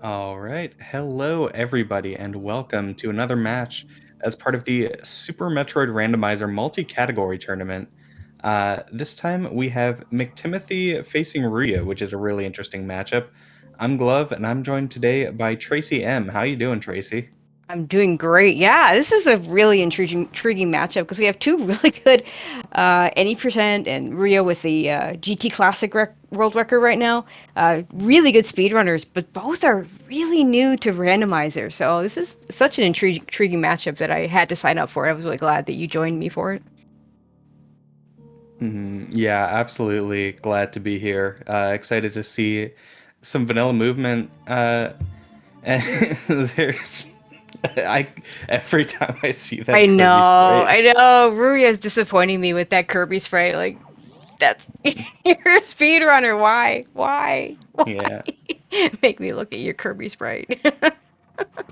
All right. Hello, everybody, and welcome to another match as part of the Super Metroid Randomizer multi-category tournament. This time we have mctimothy facing Ruya, which is a really interesting matchup. I'm Glove, and I'm joined today by Tracy M. How you doing, Tracy? I'm doing great. Yeah, this is a really intriguing matchup because we have two really good any percent and Rio with the GT Classic world record right now. Really good speedrunners, but both are really new to Randomizer. So this is such an intriguing matchup that I had to sign up for. I was really glad that you joined me for it. Yeah, absolutely glad to be here. Excited to see some vanilla movement. And there's, I every time I see that I Kirby know, sprite. I know. Ruya is disappointing me with that Kirby sprite. Like, that's you're a speedrunner. Why? Why? Yeah. Make me look at your Kirby sprite.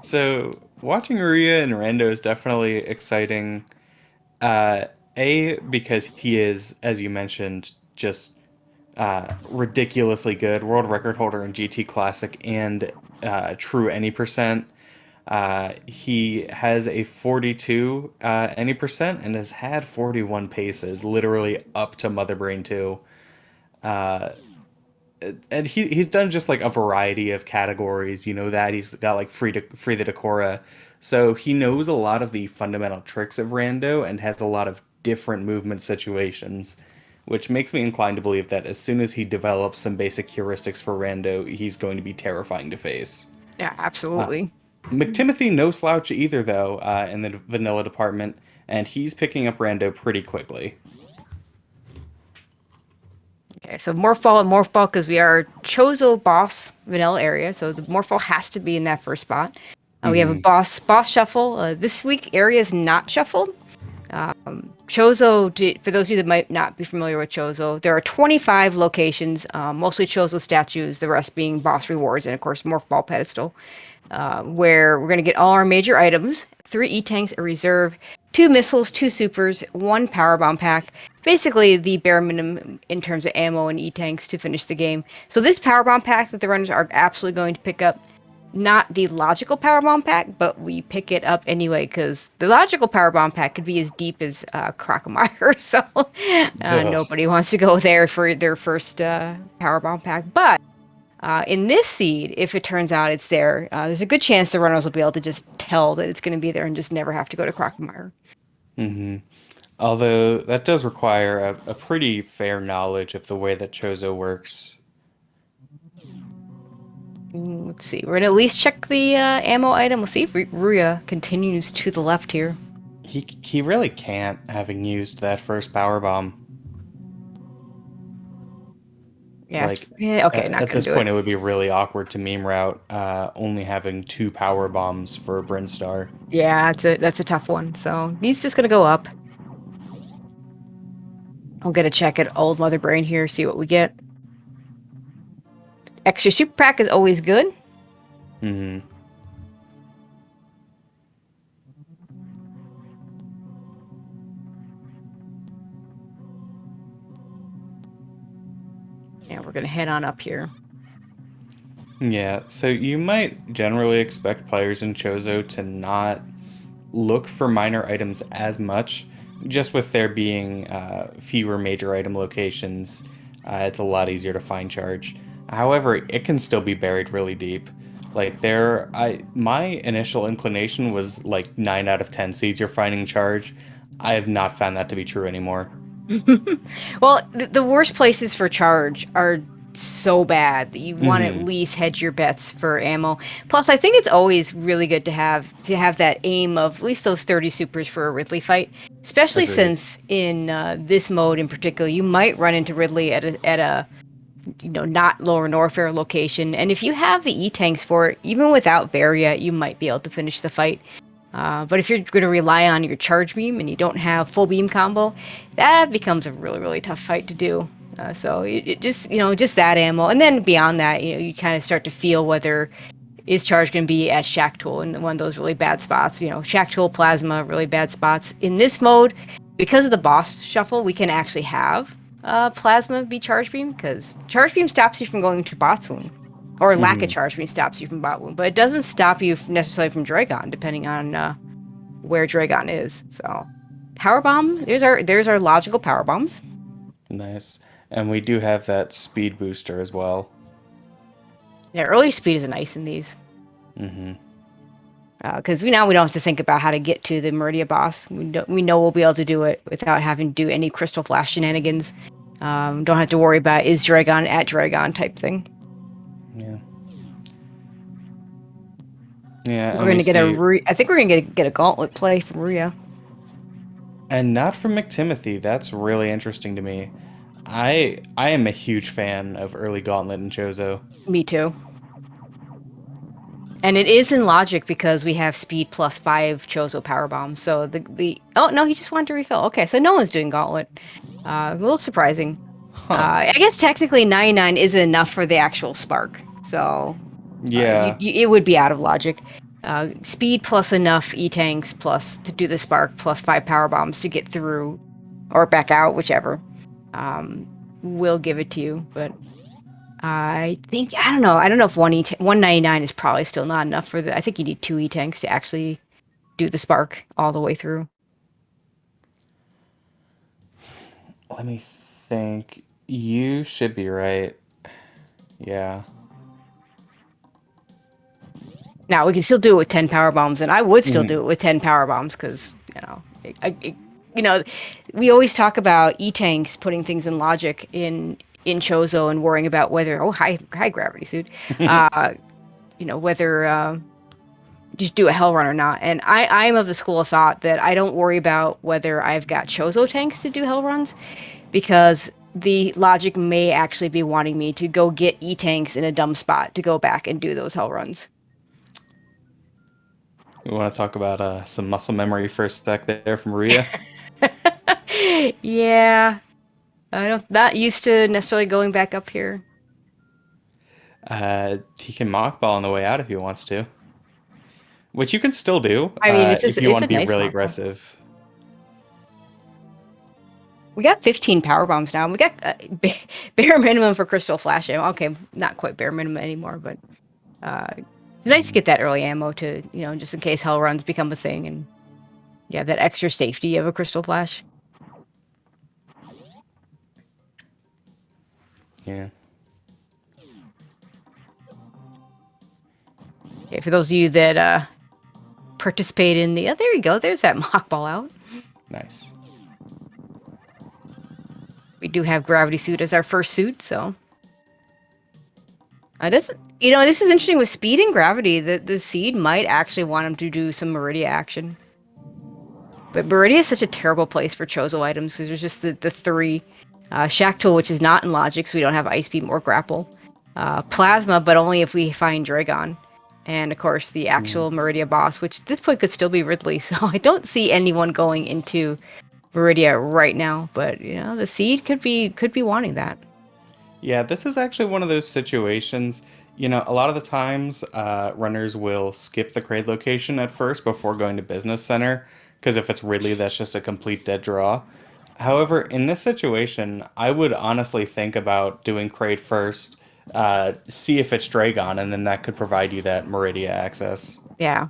So watching Ruya and Rando is definitely exciting. Uh, because he is, as you mentioned, just ridiculously good, world record holder in GT Classic and true any percent. He has a 42 any percent and has had 41 paces, literally up to Mother Brain 2. Uh, and he's done just like a variety of categories. You know that he's got like free the Decora, so he knows a lot of the fundamental tricks of Rando and has a lot of different movement situations, which makes me inclined to believe that as soon as he develops some basic heuristics for Rando, he's going to be terrifying to face. Yeah, Uh, absolutely. mctimothy no slouch either though in the vanilla department, and he's picking up Rando pretty quickly. Okay, so Morphball and Morphball because we are Chozo boss vanilla area, so the Morphball has to be in that first spot. We have a Hmm. boss shuffle. This week area is not shuffled. Chozo, for those of you that might not be familiar with Chozo, there are 25 locations, mostly Chozo statues, the rest being boss rewards, and of course Morphball pedestal, where we're going to get all our major items, 3 E-tanks, a reserve, 2 missiles, 2 supers, 1 power bomb pack. Basically, the bare minimum in terms of ammo and E-tanks to finish the game. So this power bomb pack that the runners are absolutely going to pick up, not the logical power bomb pack, but we pick it up anyway because the logical power bomb pack could be as deep as Crocomire. So Ugh. nobody wants to go there for their first power bomb pack. But in this seed, if it turns out it's there, there's a good chance the runners will be able to just tell that it's going to be there and just never have to go to Crocomire. Hmm. Although that does require a pretty fair knowledge of the way that Chozo works. Let's see. We're going to at least check the ammo item. We'll see if Ruya continues to the left here. He really can't, having used that first power bomb. Yeah, Like yeah, okay, not at going this to do it. point, it would be really awkward to meme route, only having two power bombs for Brinstar. Yeah, that's a tough one. So he's just gonna go up. I'll get a check at Old Mother Brain here, see what we get. Extra super pack is always good. Hmm. Yeah, we're gonna head on up here. Yeah, so you might generally expect players in Chozo to not look for minor items as much, just with there being fewer major item locations. It's a lot easier to find charge. However, it can still be buried really deep. Like my initial inclination was like 9 out of 10 seeds you're finding charge. I have not found that to be true anymore. Well, the worst places for charge are so bad that you want to at Hmm. least hedge your bets for ammo. Plus, I think it's always really good to have that aim of at least those 30 supers for a Ridley fight, especially Agreed. since in this mode in particular, you might run into Ridley at a not lower Norfair location. And if you have the E-tanks for it, even without Varia, you might be able to finish the fight. But if you're going to rely on your charge beam and you don't have full beam combo, that becomes a really, really tough fight to do. So it just, just that ammo. And then beyond that, you kind of start to feel whether is charge going to be at Shack Tool in one of those really bad spots. Shack Tool, Plasma, really bad spots. In this mode, because of the boss shuffle, we can actually have Plasma be charge beam because charge beam stops you from going to boss wound. or lack of Hmm. charge means stops you from bot wound, but it doesn't stop you necessarily from Dragon, depending on where Dragon is. So, power bomb. There's our logical power bombs. Nice. And we do have that speed booster as well. Yeah, early speed is nice in these Hmm. because we don't have to think about how to get to the Meridia boss. We know we'll be able to do it without having to do any Crystal Flash shenanigans. Don't have to worry about is Dragon at Dragon type thing. Yeah. Yeah, We're and we gonna get see, I think we're gonna get a Gauntlet play from Ruya. and not from mctimothy. That's really interesting to me. I am a huge fan of early Gauntlet and Chozo. Me too. And it is in logic because we have speed plus 5 Chozo power bombs. So the oh no, he just wanted to refill. Okay, so no one's doing Gauntlet. A little surprising. Huh. I guess technically 99 isn't enough for the actual spark. So Yeah. it would be out of logic. Speed plus enough E-tanks plus to do the spark plus 5 power bombs to get through or back out, whichever. Will give it to you, but I think I don't know. I don't know if 199 is probably still not enough for the. I think you need 2 E-tanks to actually do the spark all the way through. Let me think. You should be right. Yeah. Now we can still do it with 10 power bombs, and I would still Hmm. do it with 10 power bombs because you know, we always talk about E-tanks putting things in logic in Chozo and worrying about whether high gravity suit, uh, whether just do a hell run or not. And I'm of the school of thought that I don't worry about whether I've got Chozo tanks to do hell runs because the logic may actually be wanting me to go get E tanks in a dumb spot to go back and do those hell runs. We want to talk about some muscle memory for a sec there from Ruya. Yeah, I don't not used to necessarily going back up here. He can mock ball on the way out if he wants to, which you can still do I mean, if you it's want a to be nice really model. aggressive. We got 15 power bombs now. We got bare minimum for Crystal Flash ammo. Okay, not quite bare minimum anymore, but it's nice to Mhm. get that early ammo to just in case hell runs become a thing and yeah, that extra safety of a Crystal Flash. Yeah. Okay, for those of you that participate in the, oh, there you go. There's that mock ball out. Nice. We do have Gravity Suit as our first suit, so this this is interesting with speed and gravity. The seed might actually want him to do some Meridia action. But Meridia is such a terrible place for Chozo items because there's just the three. Shack Tool, which is not in logic, so we don't have Ice Beam or Grapple. Plasma, but only if we find Dragon. And of course, the Mm. actual Meridia boss, which at this point could still be Ridley. So I don't see anyone going into Meridia right now. But the seed could be wanting that. Yeah, this is actually one of those situations. A lot of the times, runners will skip the Kraid location at first before going to Business Center, because if it's Ridley, that's just a complete dead draw. However, in this situation, I would honestly think about doing Kraid first, see if it's Dragon, and then that could provide you that Meridia access. Yeah.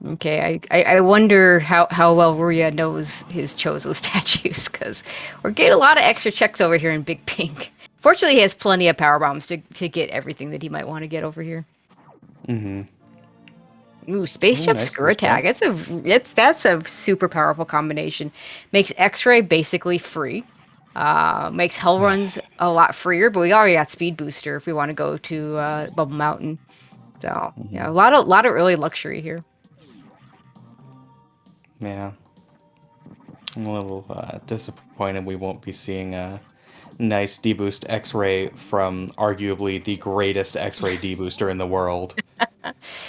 Okay. I wonder how well Ruya knows his Chozo statues because we're getting a lot of extra checks over here in Big Pink. Fortunately, he has plenty of power bombs to get everything that he might want to get over here. Mm-hmm. Ooh, space Ooh, jump nice screw space attack. jump. That's a super powerful combination. Makes X-ray basically free. Makes hell runs a lot freer, but we already got speed booster if we want to go to Bubble Mountain. So yeah, Hmm. a lot of early luxury here. Yeah. I'm a little disappointed we won't be seeing a nice deboost X-ray from arguably the greatest X-ray debooster in the world.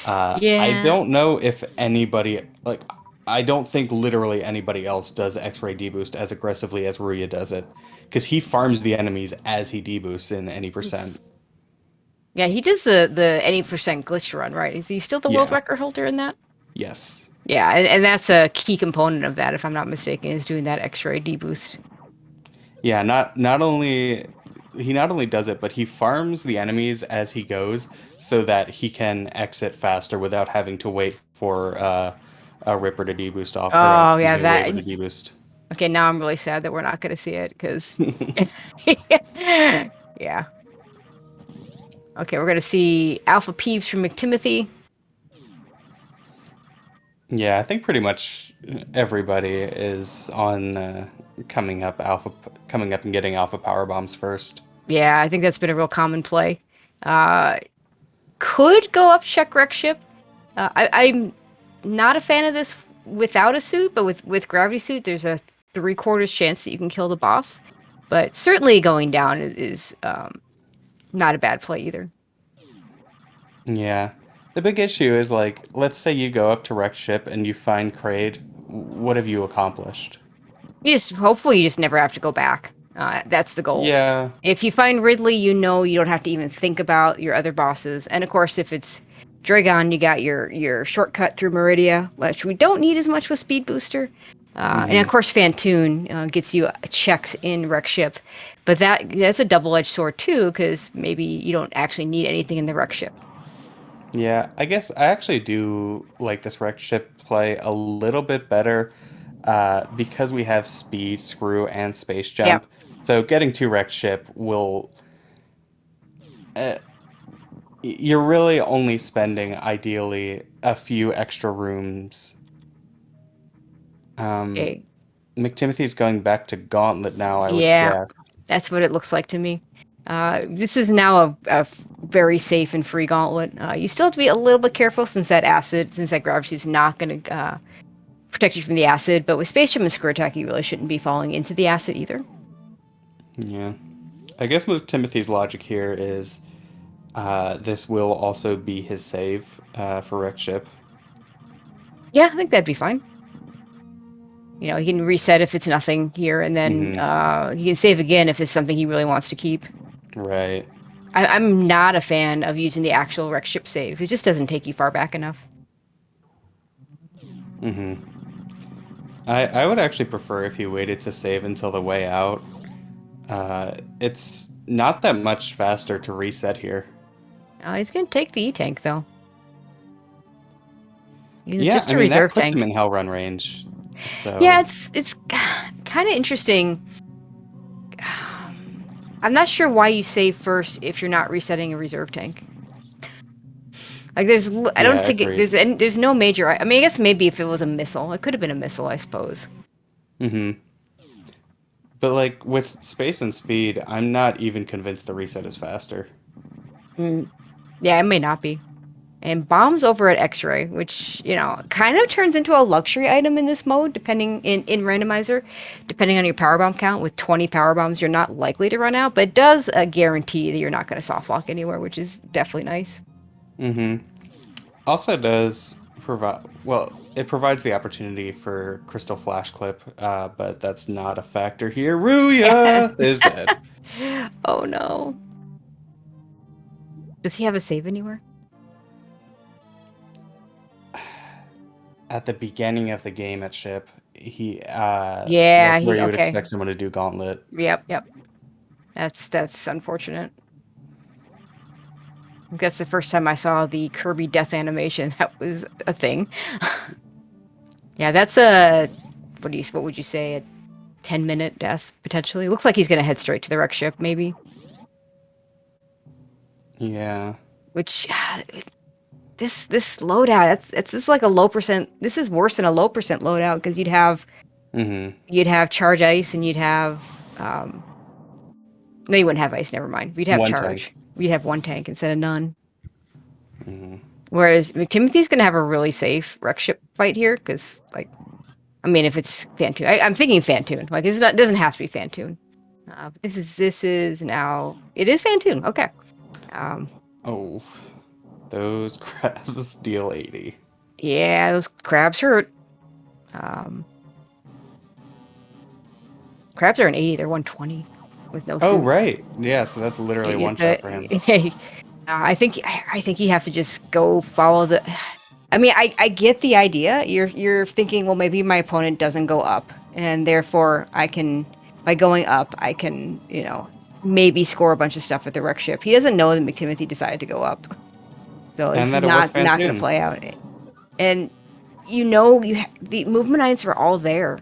I Yeah. don't know if anybody like. I don't think literally anybody else does X-ray deboost as aggressively as Ruya does it, because he farms the enemies as he deboosts in any percent. Yeah, he does the any percent glitch run, right? Is he still the world Yeah. record holder in that? Yes. Yeah, and that's a key component of that, if I'm not mistaken, is doing that X-ray deboost. Yeah. Not only he not only does it, but he farms the enemies as he goes so that he can exit faster without having to wait for a Ripper to deboost off, or Oh excuse yeah, me, a that. Waver to deboost. Okay, now I'm really sad that we're not going to see it because. Yeah. Okay, we're going to see Alpha Peeps from McTimothy. Yeah, I think pretty much everybody is on coming up and getting alpha power bombs first. Yeah, I think that's been a real common play. Uh, could go up check wreck ship. I'm not a fan of this without a suit, but with gravity suit, there's a 3/4 chance that you can kill the boss. But certainly going down is not a bad play either. Yeah. The big issue is like, let's say you go up to wreck ship and you find Kraid. What have you accomplished? You just hopefully you just never have to go back. That's the goal. Yeah. If you find Ridley, you know you don't have to even think about your other bosses. And of course, if it's Dragon, you got your shortcut through Meridia, which we don't need as much with Speed Booster. And of Hmm. course, Fantoon gets you checks in wreck ship, but that's a double-edged sword too, because maybe you don't actually need anything in the wreck ship. Yeah, I guess I actually do like this wreck ship play a little bit better because we have speed, screw, and space Yep. jump. So getting to wreck ship will uh, you're really only spending ideally a few extra rooms. Um, Okay. McTimothy's going back to Gauntlet now, I would Yeah, guess. that's what it looks like to me. This is now a very safe and free gauntlet. You still have to be a little bit careful since that gravity is not going to protect you from the acid. But with Space Jam and Screw Attack, you really shouldn't be falling into the acid either. Yeah. I guess McTimothy's logic here is this will also be his save for wreck ship. Yeah, I think that'd be fine. You know, he can reset if it's nothing here, and then Hmm. he can save again if it's something he really wants to keep. Right. I'm not a fan of using the actual wreck ship save. It just doesn't take you far back enough. Hmm. I would actually prefer if he waited to save until the way out. It's not that much faster to reset here. He's gonna take the E tank though. Even Yeah, just I a mean that reserve puts him tank. in hell run range. Yeah, So, it's kind of interesting. I'm not sure why you save first if you're not resetting a reserve tank. Like I yeah, don't think agreed. there's no major. I mean, I guess maybe if it was a missile, it could have been a missile, I suppose. Hmm. But like with space and speed, I'm not even convinced the reset is faster. Mm, yeah, it may not be. And bombs over at X-ray, which kind of turns into a luxury item in this mode, depending in randomizer, depending on your power bomb count. With 20 power bombs, you're not likely to run out, but it does guarantee that you're not going to soft lock anywhere, which is definitely nice. Hmm. Also does provide, well, it provides the opportunity for Crystal Flash Clip, but that's not a factor here. Ruya is dead. Oh no. Does he have a save anywhere? At the beginning of the game at ship, he Yeah, like where he you would okay. expect someone to do Gauntlet. Yep, yep. That's unfortunate. I think that's the first time I saw the Kirby death animation. That was a thing. Yeah, that's a what would you say, a 10-minute death potentially? Looks like he's gonna head straight to the wreck ship, maybe. Yeah. Which this loadout, it's just like a low percent. This is worse than a low percent loadout because Hmm. you'd have charge ice and you'd have no, you wouldn't have ice. Never mind. We'd have One charge. tank. We'd have one tank instead of none. Hmm. Whereas Timothy's gonna have a really safe wreck ship fight here because, like, I mean, if it's Fantoon, I'm thinking Fantoon. Like, it's not doesn't have to be Fantoon. But this is now it is Fantoon. Okay. Um, Oh, those crabs deal 80. yeah, those crabs hurt. Um, crabs are an 80. They're 120 with no Oh, suit. right. Yeah, so that's literally You one have shot for him. to, I think you have to just go follow the. I mean, I get the idea. You're thinking, well, maybe my opponent doesn't go up, and therefore I can, by going up, I can, maybe score a bunch of stuff at the wreck ship. He doesn't know that McTimothy decided to go up, so this And is that it was not going to Fantoon. play out. And the movement items are all there,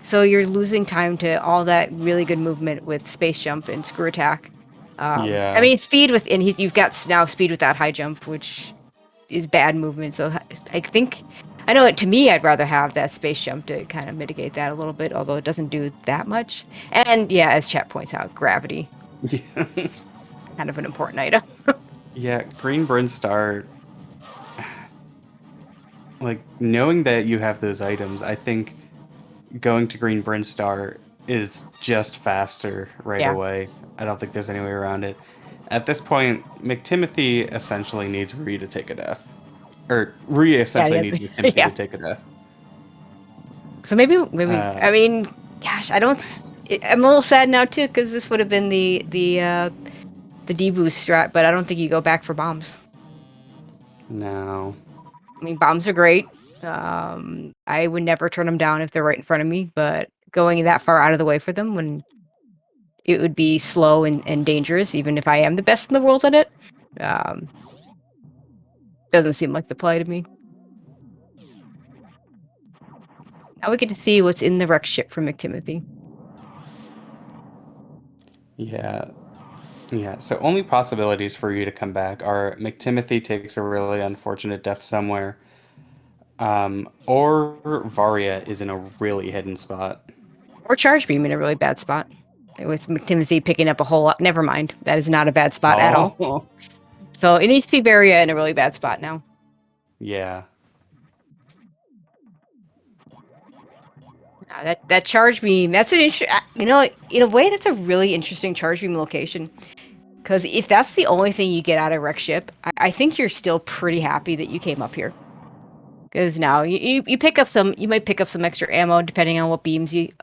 so you're losing time to all that really good movement with space jump and screw attack. I Yeah. mean speed with and you've got now speed without high jump, which is bad movement. So I think I know it to me. I'd rather have that space jump to kind of mitigate that a little bit, although it doesn't do that much. And yeah, as chat points out, gravity Yeah. kind of an important item. Yeah, Green Brinstar, like knowing that you have those items, I think going to Green Brinstar is just faster right Yeah, away. I don't think there's any way around it. At this point, McTimothy essentially needs Ruya to take a death. Or Ruya yeah, essentially yeah, needs McTimothy yeah. to take a death. So maybe Uh, I mean, gosh, I don't. I'm a little sad now too because this would have been the deboost strat, but I don't think you go back for bombs. no. I mean, bombs are great. I would never turn them down if they're right in front of me, but going that far out of the way for them when it would be slow and dangerous, even if I am the best in the world at it, um, doesn't seem like the play to me. Now we get to see what's in the wreck ship from McTimothy. Yeah. Yeah. So only possibilities for you to come back are McTimothy takes a really unfortunate death somewhere, or Varia is in a really hidden spot. Or charge beam in a really bad spot. With McTimothy picking up a whole lot. Never mind. That is not a bad spot at all. Oh, So it needs to be Varia in a really bad spot now. yeah. That charge beam, that's an in a way, that's a really interesting charge beam location. Because if that's the only thing you get out of wreck ship, I think you're still pretty happy that you came up here. Because now you pick up you might pick up some extra ammo depending on what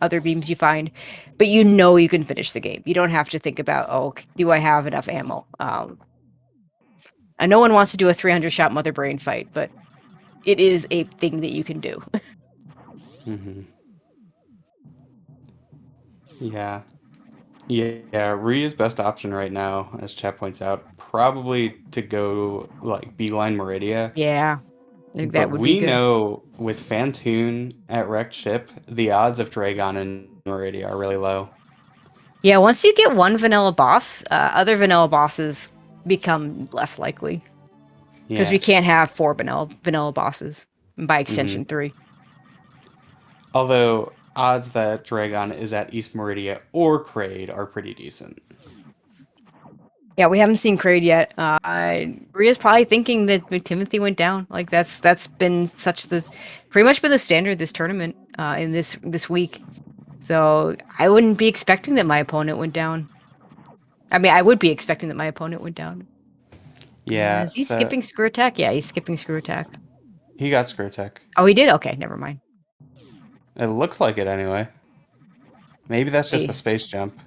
other beams you find, but you know you can finish the game. You don't have to think about, oh, do I have enough ammo? And no one wants to do a 300 shot mother brain fight, but it is a thing that you can do. Hmm. Yeah. Yeah, Ruya's best option right now, as chat points out, probably to go like beeline Meridia. Yeah, I think that But would be we good. know with Fantoon at wrecked ship, the odds of Dragon and Meridia are really low. Yeah, once you get one vanilla boss, other vanilla bosses become less likely because we Yeah. can't have four vanilla bosses, and by Hmm. extension three. Although odds that Dragon is at East Meridia or Kraid are pretty decent. Yeah, we haven't seen Kraid yet. Ria's probably thinking that Timothy went down. Like that's been such the pretty much been the standard this tournament in this week. So I wouldn't be expecting that my opponent went down. I mean, I would be expecting that my opponent went down. Yeah, Is he so skipping screw attack? Yeah, he's skipping screw attack. he got Skirtek. Oh, he did. Okay, never mind. It looks like it anyway. Maybe that's just the See, space jump.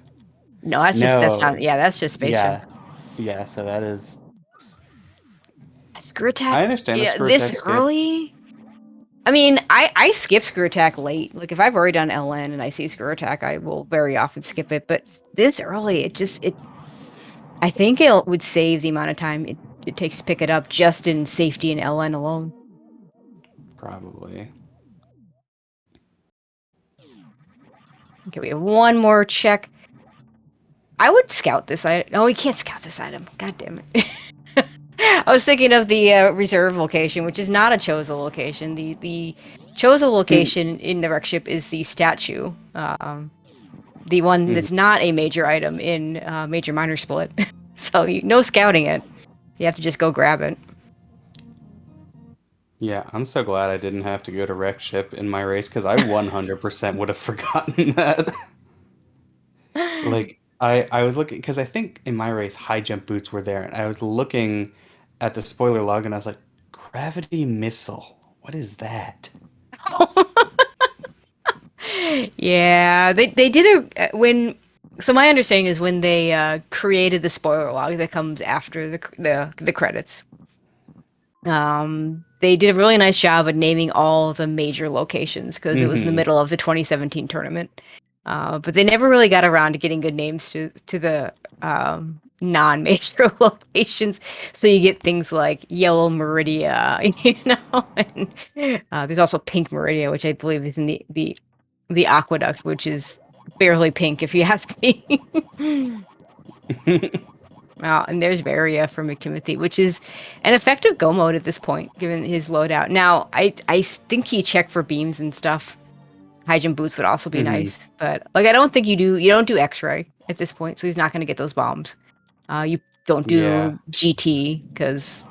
no, that's No, not. Yeah, that's just space yeah, jump. yeah, so that is. Screw attack. I understand the Yeah, this Skirtek skip. early. I mean, I skip screw attack late. Like if I've already done LN and I see screw attack, I will very often skip it. But this early, it I think it would save the amount of time it takes to pick it up just in safety and LN alone. Probably. Okay, we have one more check. I would scout this item. No, we can't scout this item. God damn it. I was thinking of the reserve location, which is not a chozo location. The chozo location in the wreck ship is the statue. The one Mhm. that's not a major item in major minor split. So no scouting it. You have to just go grab it. Yeah, I'm so glad I didn't have to go to wreck ship in my race because I 100% would have forgotten that. Like I was looking because I think in my race high jump boots were there, and I was looking at the spoiler log and I was like, gravity missile. What is that? Yeah, they did a when. So my understanding is when they created the spoiler log that comes after the credits. They did a really nice job of naming all the major locations because it was in the Hmm. middle of the 2017 tournament. But they never really got around to getting good names to the non-major locations. So you get things like Yellow Meridia, and there's also Pink Meridia, which I believe is in the Aqueduct, which is barely pink if you ask me. And there's Varia from McTimothy, which is an effective go mode at this point, given his loadout. Now, I think he checked for beams and stuff. High jump boots would also be Hmm. nice, but like I don't think you don't do X-ray at this point, so he's not going to get those bombs. You don't Yeah. do GT because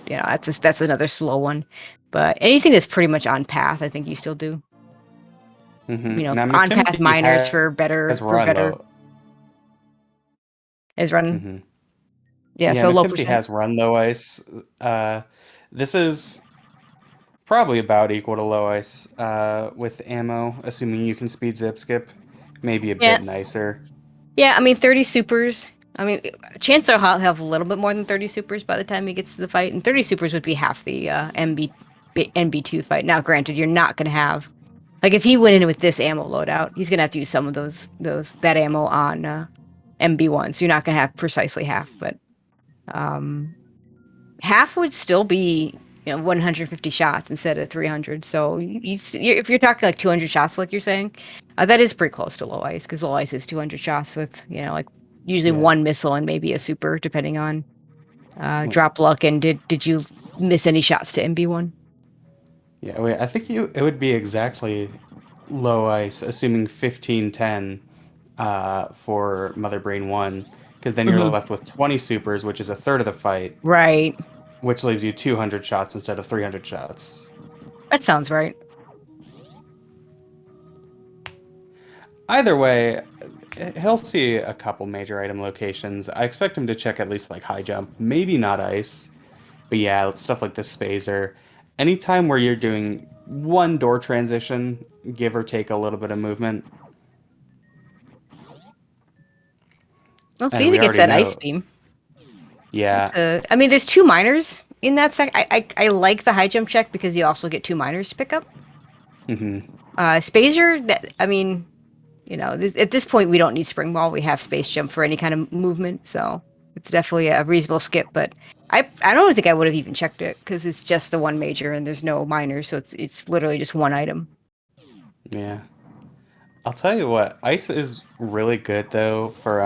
that's another slow one. But anything that's pretty much on path, I think you still do. Now On path McTimothy miners for better has run low. is running. Hmm. Yeah, Yeah, so low McTimothy percent. has run low ice. Uh, this is probably about equal to low ice with ammo, assuming you can speed zip skip. Maybe a Yeah, bit nicer. yeah. I mean, 30 supers. I mean, chances are he'll have a little bit more than 30 supers by the time he gets to the fight, and 30 supers would be half the NB2 fight. Now, granted, you're not going to have like if he went in with this ammo loadout, he's going to have to use some of those that ammo on MB1, so you're not going to have precisely half, but um, half would still be 150 shots instead of 300. So if you're talking like 200 shots, like you're saying, that is pretty close to low ice because low ice is 200 shots with like usually Yeah. one missile and maybe a super depending on Wait. drop luck. And did you miss any shots to MB1? Yeah. Wait. I think it would be exactly low ice, assuming 1510 for Mother Brain 1, because then you're Hmm. left with 20 supers, which is a third of the fight, Right. which leaves you 200 shots instead of 300 shots. That sounds right. Either way, he'll see a couple major item locations. I expect him to check at least like high jump, maybe not ice, but yeah, stuff like this phaser. Anytime where you're doing one door transition, give or take a little bit of movement, Let's see and if we he gets already that ice know. beam. Yeah. I mean, there's two miners in that sec. I like the high jump check because you also get two miners to pick up. Hmm. Spazer, I mean, at this point, we don't need spring ball. We have space jump for any kind of movement, so it's definitely a reasonable skip. But I don't think I would have even checked it because it's just the one major and there's no minors, so it's literally just one item. Yeah. I'll tell you what, ice is really good though for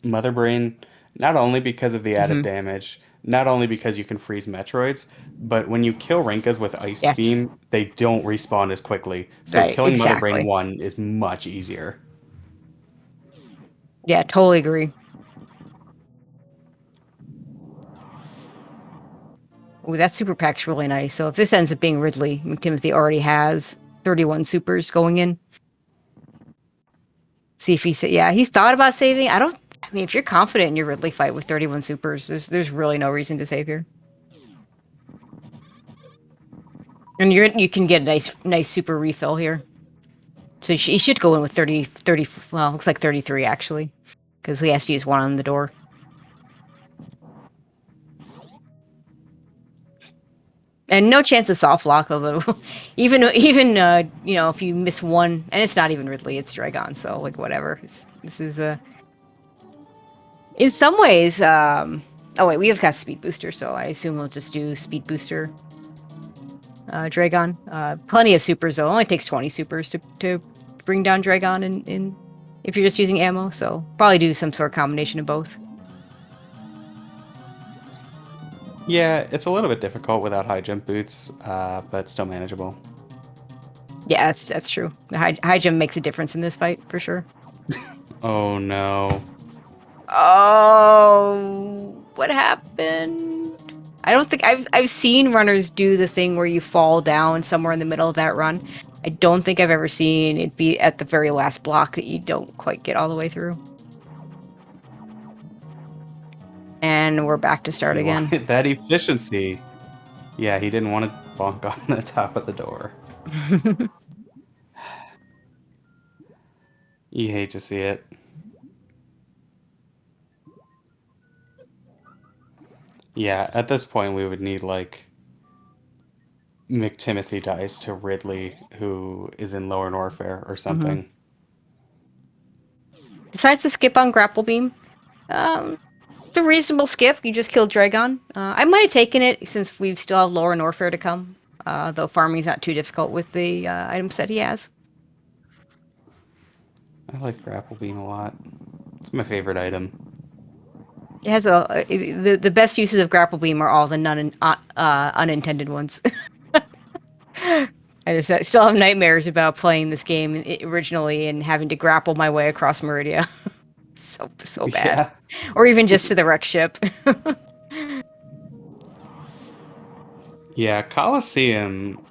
Mother Brain, not only because of the added Hmm. damage, not only because you can freeze Metroids, but when you kill Rinkas with Ice Yes, Beam, they don't respawn as quickly. So right, killing Mother Brain exactly. 1 is much easier. Yeah, totally agree. Ooh, that super pack's really nice. So if this ends up being Ridley, McTimothy already has 31 supers going in. See if he said, yeah, he's thought about saving. I mean, if you're confident in your Ridley fight with 31 supers, there's really no reason to save here. And you can get a nice super refill here. So you should go in with 30. Well, looks like 33 actually, because he has to use one on the door. And no chance of soft lock, although even if you miss one, and it's not even Ridley, it's Dragon, so like whatever. This is in some ways. Oh wait, we have got speed booster, so I assume we'll just do speed booster. Dragon. Plenty of supers though. It only takes 20 supers to bring down Dragon in if you're just using ammo. So probably do some sort of combination of both. Yeah, it's a little bit difficult without high jump boots, but still manageable. Yeah, that's true. The high jump makes a difference in this fight for sure. Oh no. Oh, what happened? I don't think I've seen runners do the thing where you fall down somewhere in the middle of that run. I don't think I've ever seen it be at the very last block that you don't quite get all the way through. And we're back to start He again. wanted that efficiency. Yeah, he didn't want to bonk on the top of the door. You hate to see it. Yeah, at this point we would need like McTimothy dies to Ridley, who is in Lower Norfair or Hmm. something. Besides the skip on grapple beam, um, it's a reasonable skip. You just killed Dragon. I might have taken it since we still have Lore and Orphere to come. Though farming's not too difficult with the item set he has. I like grapple beam a lot. It's my favorite item. It has the best uses of grapple beam are all the unintended ones. I still have nightmares about playing this game originally and having to grapple my way across Meridia. So bad. Yeah. Or even just to the wreck ship. Yeah, Colosseum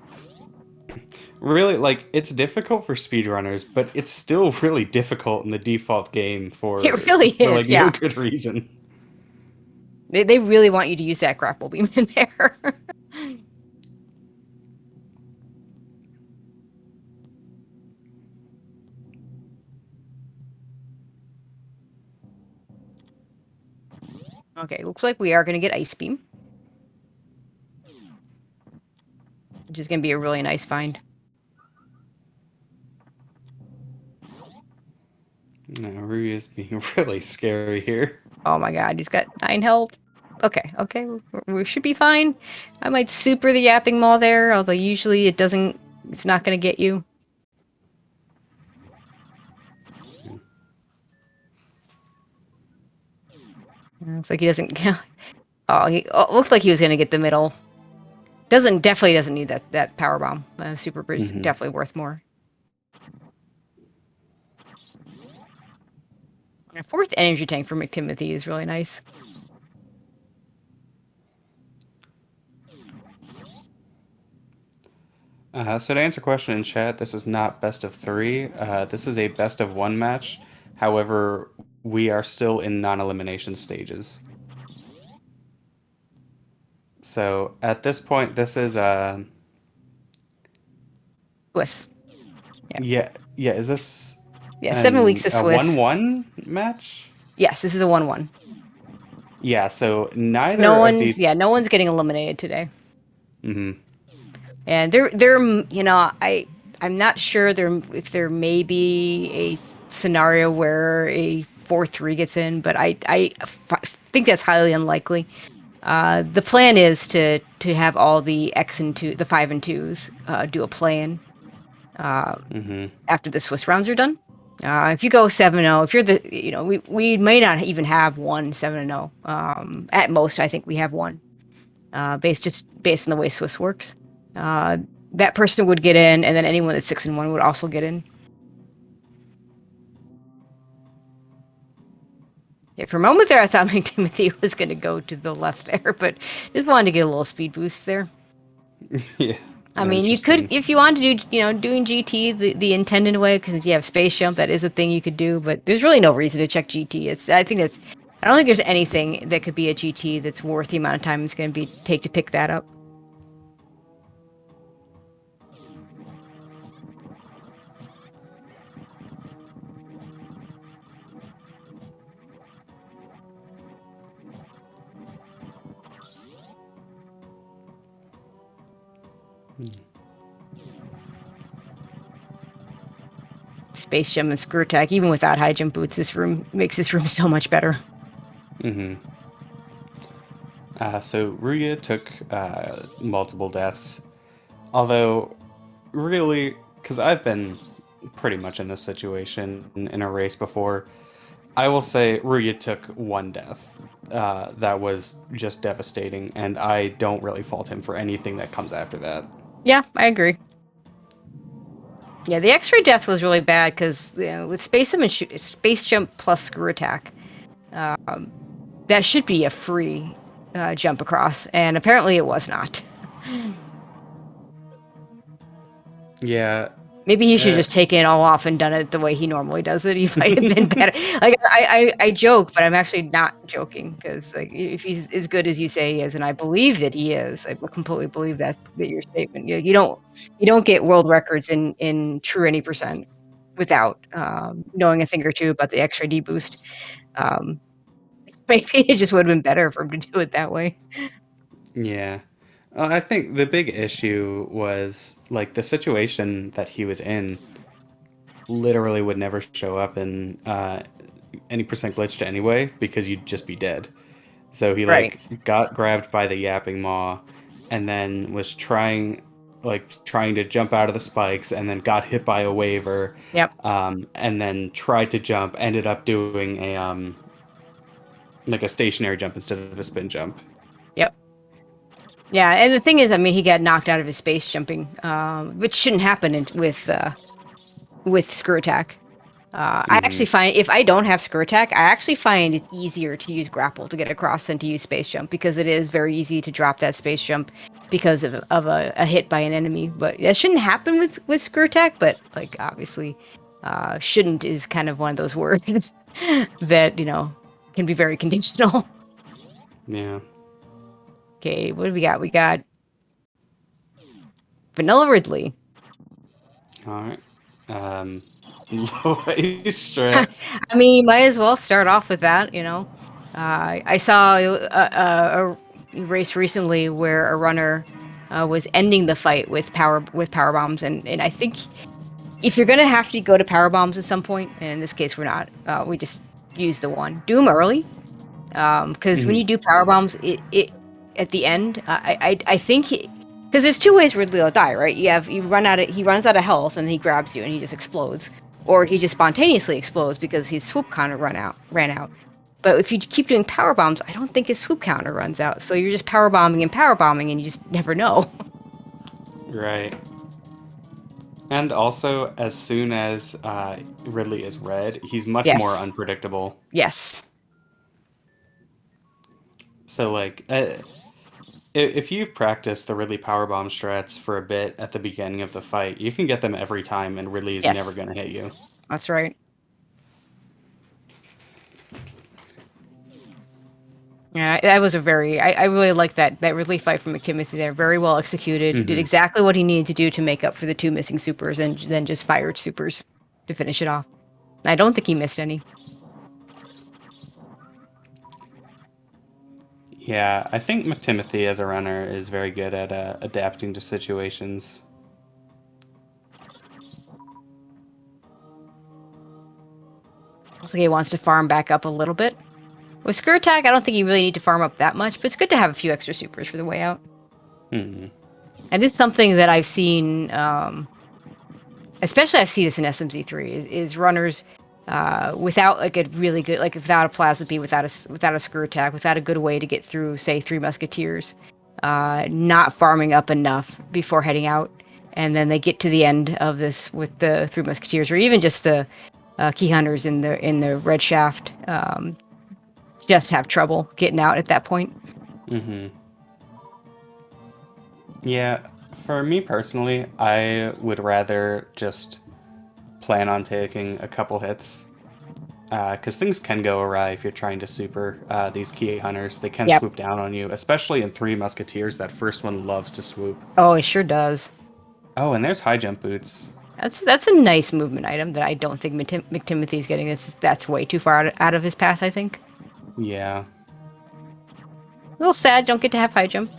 really like it's difficult for speedrunners, but it's still really difficult in the default game It really for is, like no yeah. good reason. They really want you to use that grapple beam in there. Okay, looks like we are going to get Ice Beam, which is going to be a really nice find. No, Ruya is being really scary here. Oh my god, he's got 9 health. Okay, we should be fine. I might super the Yapping Maw there, although usually it's not going to get you. Looks like he doesn't. Looks like he was going to get the middle. Definitely doesn't need that power bomb. Super bridge is definitely worth more. A 4th energy tank for McTimothy is really nice. So to answer a question in chat, this is not best of 3. This is a best of 1 match. However, we are still in non-elimination stages. So at this point, this is Swiss. yeah. Is this Yeah, 7 weeks of a Swiss. 1-1 match? Yes, this is a 1-1. Yeah. So So neither of these. no one's getting eliminated today. Mhm. And I'm not sure if there may be a scenario where a 4-3 gets in, but think that's highly unlikely. The plan is to have all the the 5 and 2s do a play-in after the Swiss rounds are done. If you go 7-0, if you're we may not even have one 7-0. At most, I think we have one. Based on the way Swiss works. That person would get in, and then anyone that's 6-1 would also get in. Yeah, for a moment there, I thought McTimothy was going to go to the left there, but just wanted to get a little speed boost there. Yeah. I mean, you could, if you wanted to do, doing GT the intended way, because you have space jump, that is a thing you could do, but there's really no reason to check GT. I don't think there's anything that could be a GT that's worth the amount of time it's going to take to pick that up. Space jump and screw attack, even without high jump boots, makes this room so much better. So Ruya took multiple deaths, although really, because I've been pretty much in this situation in a race before, I will say Ruya took 1 death. That was just devastating, and I don't really fault him for anything that comes after that. Yeah, I agree. Yeah, the X-ray death was really bad because with space jump plus screw attack, that should be a free jump across, and apparently it was not. Yeah. Maybe he should have just taken it all off and done it the way he normally does it. He might have been better. Like I joke, but I'm actually not joking because like if he's as good as you say he is, and I believe that he is, I completely believe that your statement. You don't get world records in true any percent without knowing a thing or two about the extra D boost. Maybe it just would have been better for him to do it that way. Yeah. I think the big issue was like the situation that he was in literally would never show up in any percent glitched anyway because you'd just be dead. So he Right. like got grabbed by the yapping maw, and then was trying to jump out of the spikes, and then got hit by a waver, Yep. and then tried to jump, ended up doing a like a stationary jump instead of a spin jump. Yep. Yeah, and the thing is, I mean, he got knocked out of his space jumping, which shouldn't happen with screw attack. I Hmm. actually find if I don't have screw attack, I actually find it's easier to use grapple to get across than to use space jump because it is very easy to drop that space jump because of a hit by an enemy. But that shouldn't happen with screw attack. But like obviously, shouldn't is kind of one of those words that can be very conditional. Yeah. Okay, what do we got? We got Vanilla Ridley. All right. Um, low ice strats. I mean, might as well start off with that. I saw a race recently where a runner was ending the fight with power bombs, and I think if you're gonna have to go to power bombs at some point, and in this case we're not, we just use the one. Do them early, because when Hmm. you do power bombs, it at the end, I think because there's two ways Ridley will die, right? He runs out of health and he grabs you and he just explodes, or he just spontaneously explodes because his swoop counter ran out. But if you keep doing power bombs, I don't think his swoop counter runs out. So you're just power bombing, and you just never know. Right. And also, as soon as Ridley is red, he's much more Yes, unpredictable. yes, So, like, if you've practiced the Ridley powerbomb strats for a bit at the beginning of the fight, you can get them every time, and Ridley is never yes. going to hit you. That's right. Yeah, that was a very. I really like that Ridley fight from McTimothy there. Very well executed. Did Hmm. exactly what he needed to do to make up for the two missing supers, and then just fired supers to finish it off. I don't think he missed any. Yeah, I think mctimothy as a runner is very good at adapting to situations. Looks like he wants to farm back up a little bit. With Screw Attack, I don't think you really need to farm up that much, but it's good to have a few extra supers for the way out. Hmm. And it's something that I've seen, especially I've seen this in SMZ3, is runners without like a really good, like without a plasma beam, without a screw attack, without a good way to get through, say, Three Musketeers, not farming up enough before heading out, and then they get to the end of this with the Three Musketeers, or even just the key hunters in the red shaft, just have trouble getting out at that point. Hmm. Yeah, for me personally, I would rather just plan on taking a couple hits. Because things can go awry if you're trying to super these key hunters. They can Yep. swoop down on you, especially in Three Musketeers. That first one loves to swoop. Oh, it sure does. Oh, and there's high jump boots. That's a nice movement item that I don't think McTimothy's getting. That's way too far out of his path, I think. Yeah. A little sad, don't get to have high jump.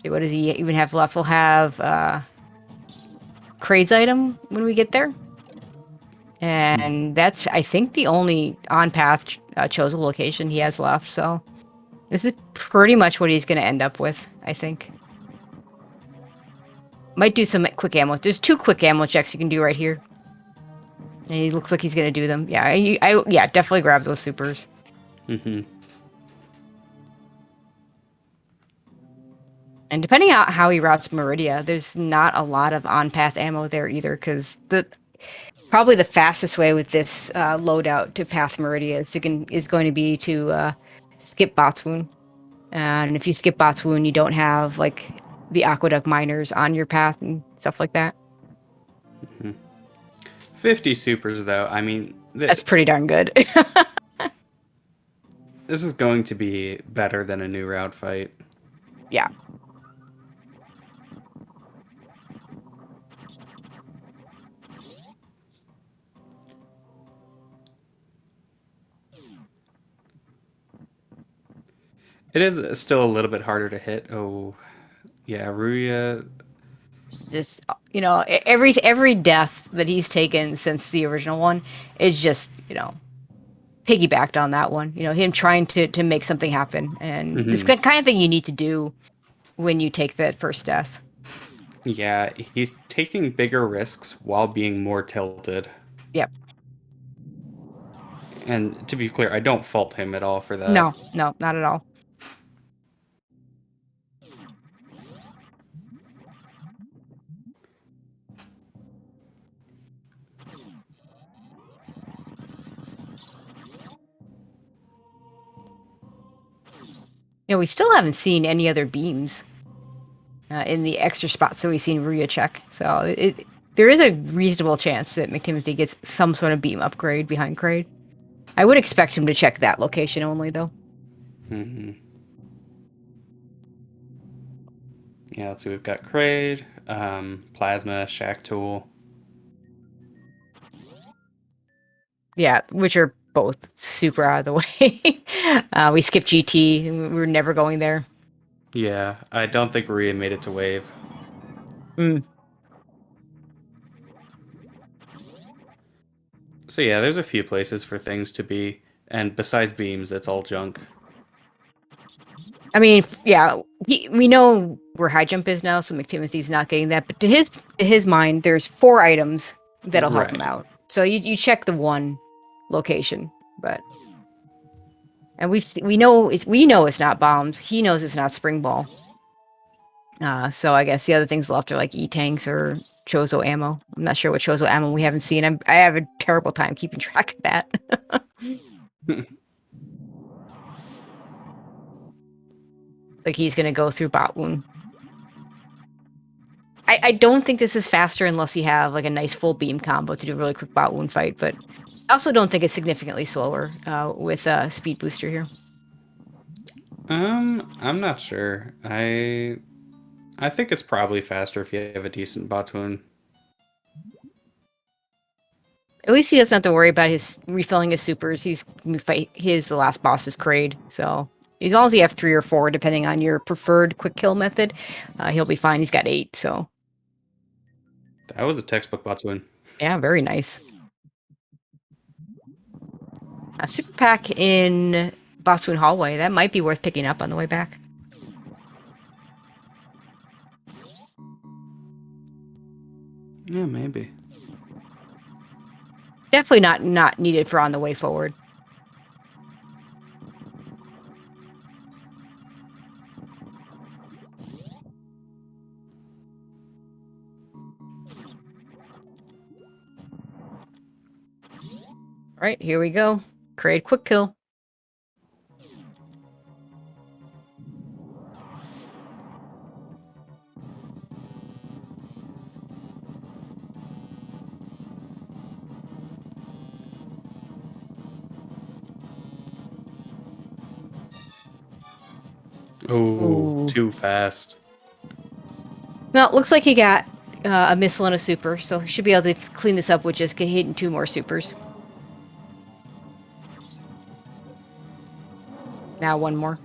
See, what does he even have left? We'll have Kraid's item when we get there. And that's, I think, the only on-path chosen location he has left. So this is pretty much what he's going to end up with, I think. Might do some quick ammo. There's two quick ammo checks you can do right here. And he looks like he's going to do them. Yeah, yeah, definitely grab those supers. Hmm. And depending on how he routes Meridia, there's not a lot of on-path ammo there either, because probably the fastest way with this loadout to path Meridia is going to be to skip Botswoon. And if you skip Botswoon, you don't have like the aqueduct miners on your path and stuff like that. 50 supers, though. I mean, That's pretty darn good. this is going to be better than a new route fight. Yeah. It is still a little bit harder to hit. Oh, yeah, Ruya. just every death that he's taken since the original one is just piggybacked on that one. Him trying to make something happen, and it's the kind of thing you need to do when you take that first death. Yeah, he's taking bigger risks while being more tilted. Yep. And to be clear, I don't fault him at all for that. No, no, not at all. We still haven't seen any other beams in the extra spots that we've seen Ruya check. So there is a reasonable chance that McTimothy gets some sort of beam upgrade behind Kraid. I would expect him to check that location only, though. Yeah, let's see. We've got Kraid, Plasma, Shack Tool. Yeah, which are both super out of the way. We skipped GT. We were never going there. Yeah, I don't think Ruya made it to Wave. Mm. So yeah, there's a few places for things to be, and besides beams, it's all junk. I mean, yeah, we know where high jump is now, so McTimothy's not getting that. But to his mind, there's 4 items that'll help him Right. out. So you check the one location, and we know it's not bombs. He knows it's not spring ball. So I guess the other things left are like E-tanks or chozo ammo. I'm not sure what chozo ammo we haven't seen. I have a terrible time keeping track of that. Like he's gonna go through bot wound. I don't think this is faster unless you have like a nice full beam combo to do a really quick bot wound fight, but I also don't think it's significantly slower with speed booster here. I'm not sure. I think it's probably faster if you have a decent botwoon. At least he doesn't have to worry about his refilling his supers. He's gonna fight his last boss is Kraid, so as long as you have 3 or 4, depending on your preferred quick kill method, he'll be fine. He's got 8, so That was a textbook botwoon. yeah, very nice. A super pack in Botswoon Hallway, that might be worth picking up on the way back. Yeah, maybe. Definitely not needed for on the way forward. All right, here we go. Kraid quick kill. Oh, Ooh. too fast. Well, looks like he got a missile and a super, so he should be able to clean this up with just hitting 2 more supers. Now 1 more.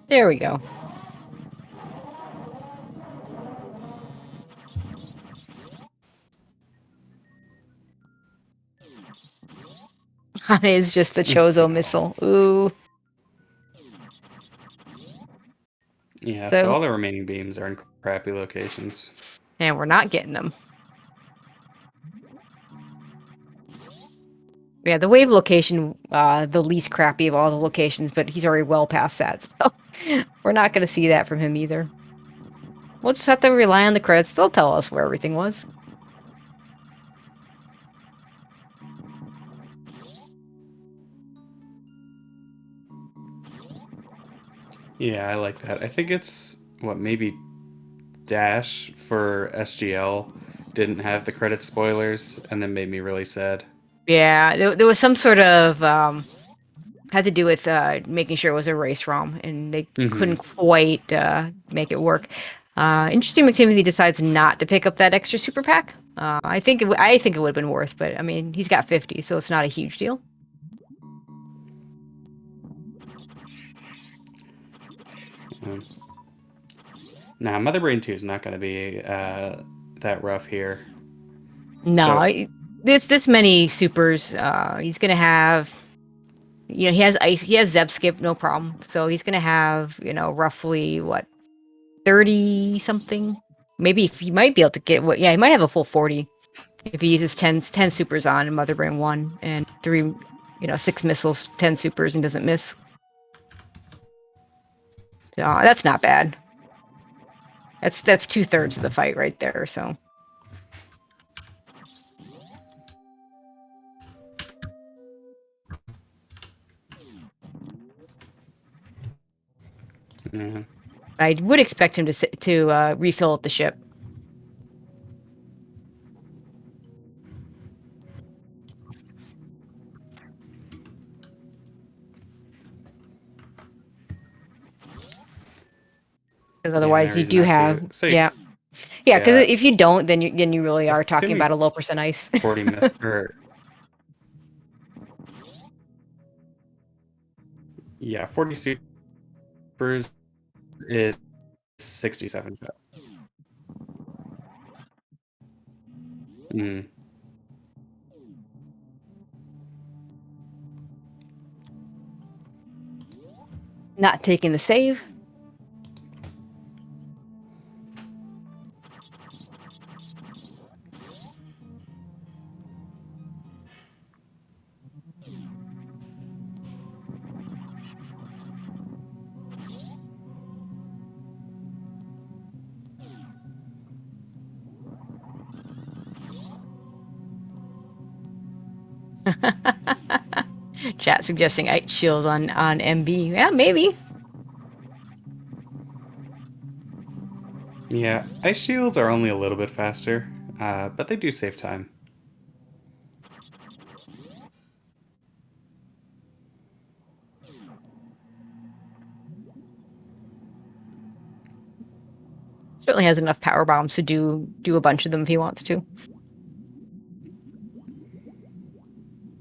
There we go. It's just the chozo missile. Ooh. Yeah, so So, all the remaining beams are in crappy locations. and we're not getting them. Yeah, the wave location, the least crappy of all the locations, but he's already well past that, so we're not going to see that from him either. We'll just have to rely on the credits. They'll tell us where everything was. Yeah, I like that. I think it's maybe Dash for SGL didn't have the credit spoilers and then made me really sad. Yeah, there was some sort of had to do with making sure it was a race ROM, and they couldn't quite make it work. Interesting, McTimothy decides not to pick up that extra super pack. I think it would have been worth, but I mean, he's got 50, so it's not a huge deal. Um, nah, Mother Brain 2 is not going to be that rough here. No, So, this many supers. He's gonna have. You know, he has ice. He has Zeb skip, no problem. So he's gonna have roughly what 30 something. Maybe if he might be able to get what. Yeah, he might have a full 40 if he uses 10 supers on Mother Brain 1 and 3, 6 missiles, 10 supers and doesn't miss. So that's not bad. That's 2/3 of the fight right there. So yeah. I would expect him to refill at the ship. Because Yeah, no otherwise, you reason do not have, to. So, yeah, yeah. Because yeah, if you don't, then you really are talking assuming about a low percent ice. 40 miss or yeah, 40 supers is 67 shots. Mm. Not taking the save. Chat suggesting ice shield on MB. Yeah, maybe. Yeah, ice shields are only a little bit faster, but they do save time. Certainly has enough power bombs to do a bunch of them if he wants to.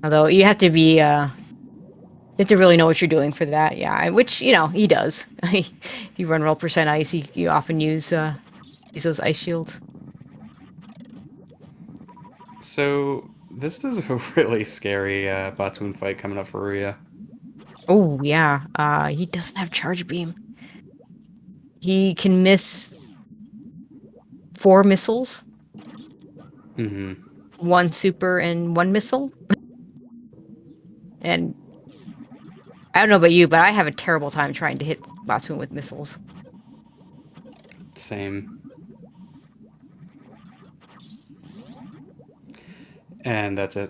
Although you have to be you have to really know what you're doing for that. Yeah, which he does. You run roll percent ice. You often use those ice shields. So this is a really scary Batoon fight coming up for Ruya. Oh yeah. He doesn't have charge beam. He can miss 4 missiles, Mm-hmm. 1 super and 1 missile. And I don't know about you, but I have a terrible time trying to hit Batsun with missiles. Same. And that's it.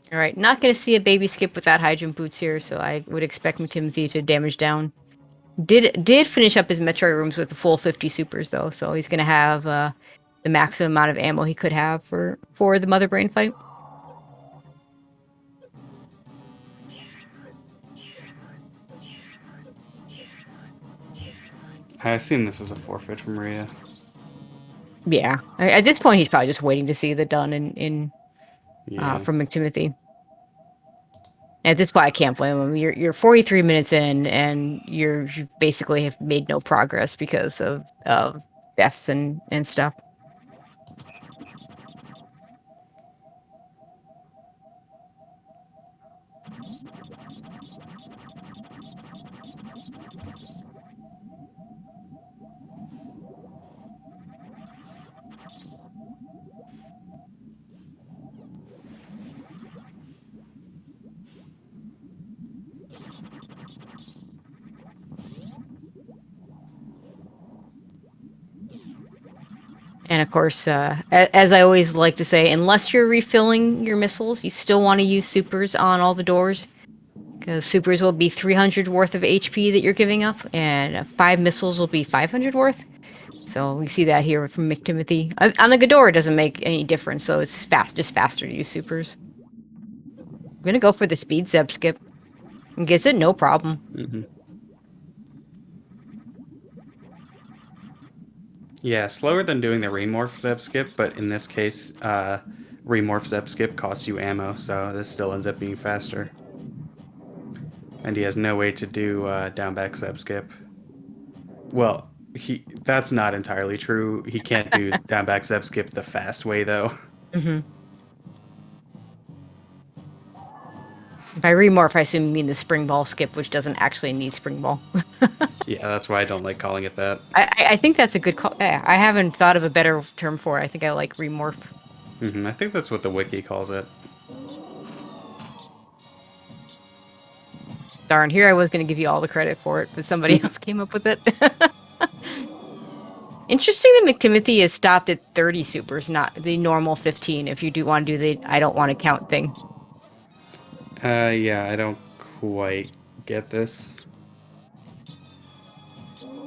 All right, not going to see a baby skip without high jump boots here, so I would expect mctimothy to damage down. Did finish up his Metroid rooms with the full 50 supers though, so he's going to have the maximum amount of ammo he could have for the Mother Brain fight. I assume this is a forfeit from Ruya. Yeah, at this point he's probably just waiting to see the done in Yeah. from mctimothy. At this point, I can't blame him. You're 43 minutes in, and you basically have made no progress because of deaths and stuff. And of course, as I always like to say, unless you're refilling your missiles, you still want to use supers on all the doors. Because supers will be 300 worth of HP that you're giving up, and 5 missiles will be 500 worth. So we see that here from mctimothy. On the Ghidorah, it doesn't make any difference, so it's just faster to use supers. I'm gonna go for the speed zeb skip. And gets it, no problem. Mm-hmm. Yeah, slower than doing the remorph zeb skip, but in this case, remorph zeb skip costs you ammo, so this still ends up being faster. And he has no way to do down back zeb skip. Well, that's not entirely true. He can't do down back zeb skip the fast way though. Hmm. By remorph, I assume you mean the spring ball skip, which doesn't actually need spring ball. Yeah, that's why I don't like calling it that. I think that's a good call. Yeah, I haven't thought of a better term for it. I think I like remorph. I think that's what the wiki calls it. Darn, here I was going to give you all the credit for it, but somebody else came up with it. Interesting that McTimothy is stopped at 30 supers, not the normal 15, if you do want to do the I don't want to count thing. Yeah, I don't quite get this.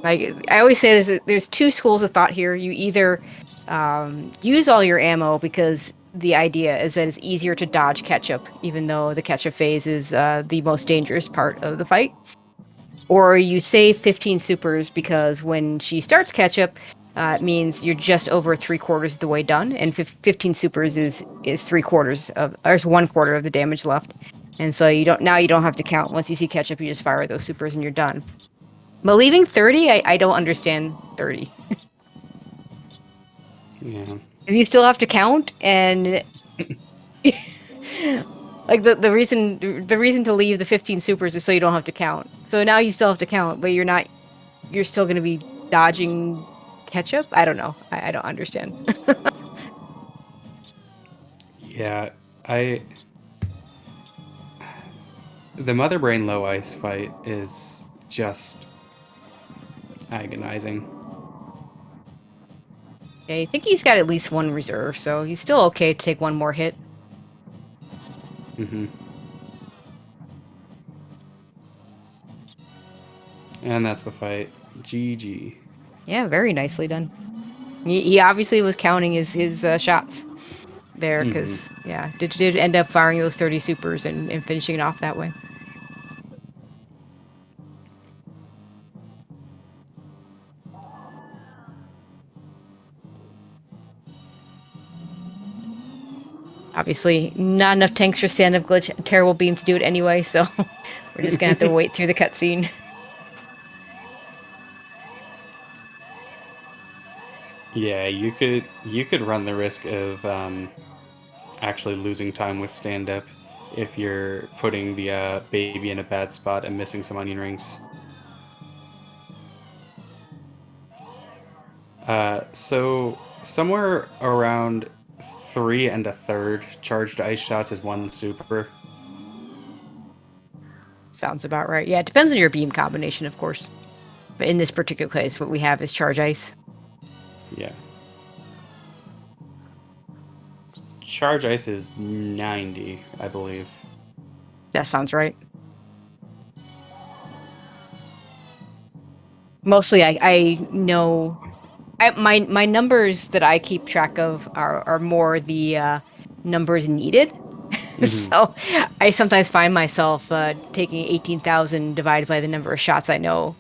Like I always say, there's two schools of thought here. You either use all your ammo because the idea is that it's easier to dodge ketchup, even though the ketchup phase is the most dangerous part of the fight. Or you save 15 supers because when she starts ketchup, it means you're just over 3/4 of the way done, and 15 supers is 3/4 of, or is 1/4 of the damage left. And so you don't have to count. Once you see ketchup, you just fire those supers and you're done. But leaving 30, I don't understand 30. Yeah. You still have to count, and like the reason to leave the 15 supers is so you don't have to count. So now you still have to count, but you're still gonna be dodging ketchup. I don't know. I don't understand. Yeah, I the Mother Brain Low Ice fight is just agonizing. Yeah, I think he's got at least one reserve, so he's still okay to take one more hit. hmm And that's the fight. GG. Yeah, very nicely done. He obviously was counting his shots there, hmm because yeah, did end up firing those 30 supers and finishing it off that way. Obviously, not enough tanks for stand-up glitch. Terrible beam to do it anyway, so we're just gonna have to wait through the cutscene. Yeah, you could run the risk of actually losing time with stand up if you're putting the baby in a bad spot and missing some onion rings. So somewhere around 3 1/3 charged ice shots is one super. Sounds about right. Yeah, it depends on your beam combination, of course. But in this particular case, what we have is charge ice. Yeah. Charge ice is 90, I believe. That sounds right. Mostly, I know my numbers that I keep track of are more the numbers needed. hmm So I sometimes find myself taking 18,000 divided by the number of shots I know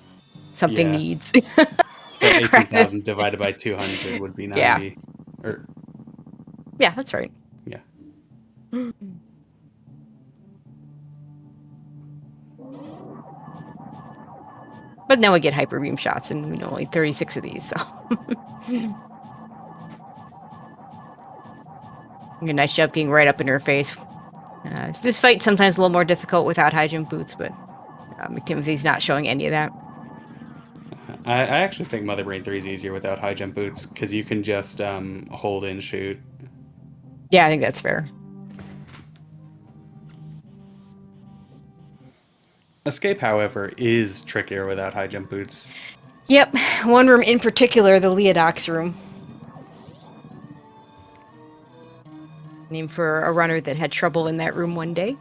something Yeah. needs. So Rather- 18,000 divided by 200 would be yeah, 90. Or, yeah, that's right. yeah. But now we get hyper beam shots, and only 36 of these. So a nice job getting right up in her face. This fight's sometimes a little more difficult without high jump boots, but McTimothy's not showing any of that. I actually think Mother Brain 3 is easier without high jump boots because you can just hold and shoot. Yeah, I think that's fair. Escape, however, is trickier without high jump boots. Yep, one room in particular, the Leodox room. Named for a runner that had trouble in that room one day.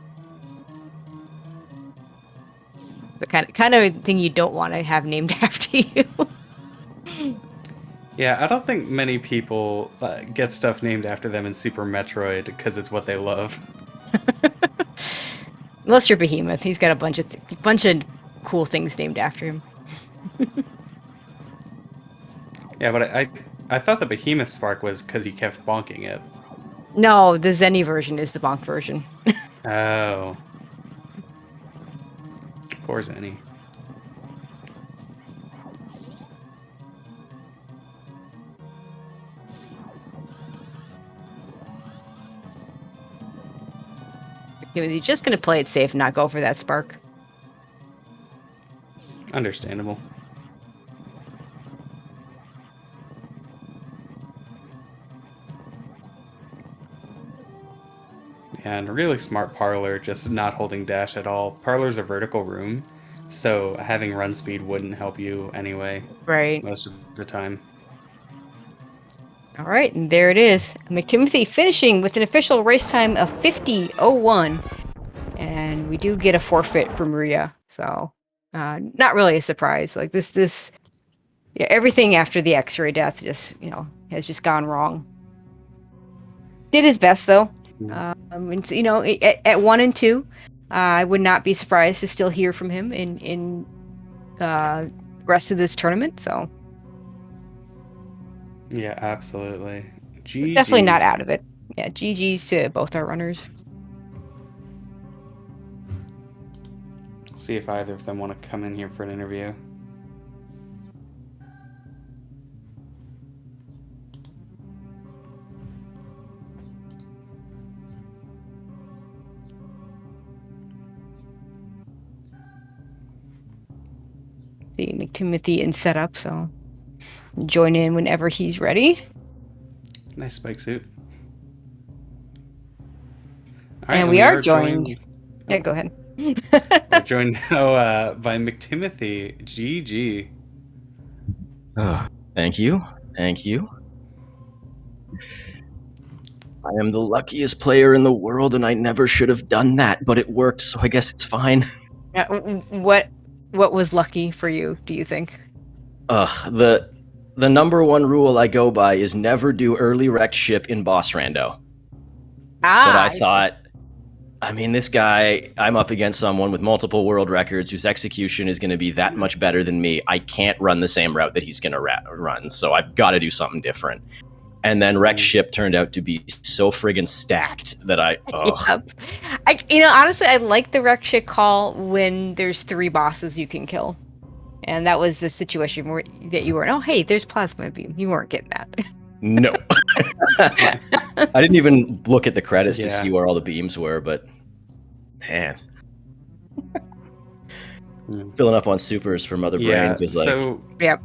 The kind of thing you don't want to have named after you. Yeah, I don't think many people get stuff named after them in Super Metroid because it's what they love. Unless you're Behemoth, he's got a bunch of cool things named after him. Yeah, but I thought the Behemoth Spark was because he kept bonking it. No, the Zenny version is the bonk version. Oh, poor Zenny. He's just going to play it safe and not go for that spark. Understandable. And a really smart parlor, just not holding dash at all. Parlor's a vertical room, so having run speed wouldn't help you anyway, Right. most of the time. All right, and there it is. McTimothy finishing with an official race time of 50:01. And we do get a forfeit from Ruya. So, not really a surprise. Like yeah, everything after the X-ray death just, has just gone wrong. Did his best though. And, at 1 and 2, I would not be surprised to still hear from him in the rest of this tournament. So Yeah, absolutely. definitely not GG. out of it. Yeah, GG's to both our runners. See if either of them want to come in here for an interview. See McTimothy in setup, so join in whenever he's ready. Nice spike suit. All right, And we are joined. Yeah, go ahead. We're joined now by McTimothy. GG. Thank you. Thank you. I am the luckiest player in the world, and I never should have done that, but it worked, so I guess it's fine. What was lucky for you, do you think? The number one rule I go by is never do early wrecked ship in boss rando. But I thought, I mean, this guy, I'm up against someone with multiple world records whose execution is going to be that much better than me. I can't run the same route that he's going to run, so I've got to do something different. And then wrecked ship turned out to be so friggin' stacked that Yep. Honestly, I like the wrecked ship call when there's 3 bosses you can kill. And that was the situation that you were, oh, hey, there's plasma beam. You weren't getting that. No. I didn't even look at the credits to see where all the beams were, but man. Filling up on supers for Mother Brain was like... Yep.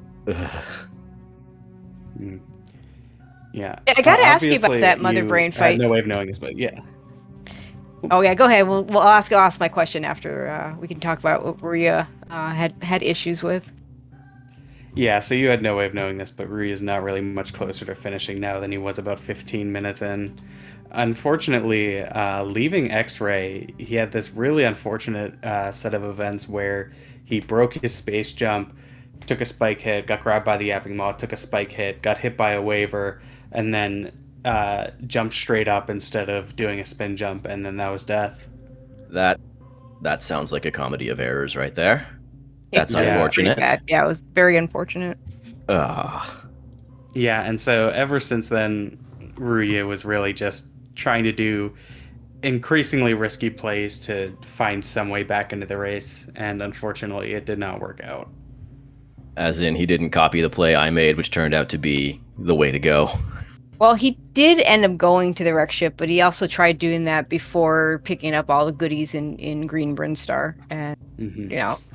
Yeah. I gotta ask you about that Mother Brain fight. I had no way of knowing this, but yeah. Oh yeah, go ahead. I'll ask my question after we can talk about what Ruya had issues with. Yeah, so you had no way of knowing this, but Rui is not really much closer to finishing now than he was about 15 minutes in. Unfortunately, leaving X-Ray, he had this really unfortunate set of events where he broke his space jump, took a spike hit, got grabbed by the yapping maw, took a spike hit, got hit by a waiver, and then jumped straight up instead of doing a spin jump, and then that was death. That sounds like a comedy of errors right there. That's unfortunate. Yeah, it was very unfortunate. Yeah, and so ever since then, Ruya was really just trying to do increasingly risky plays to find some way back into the race, and unfortunately it did not work out. As in, he didn't copy the play I made, which turned out to be the way to go. Well, he did end up going to the wreck ship, but he also tried doing that before picking up all the goodies in Green Brinstar. And,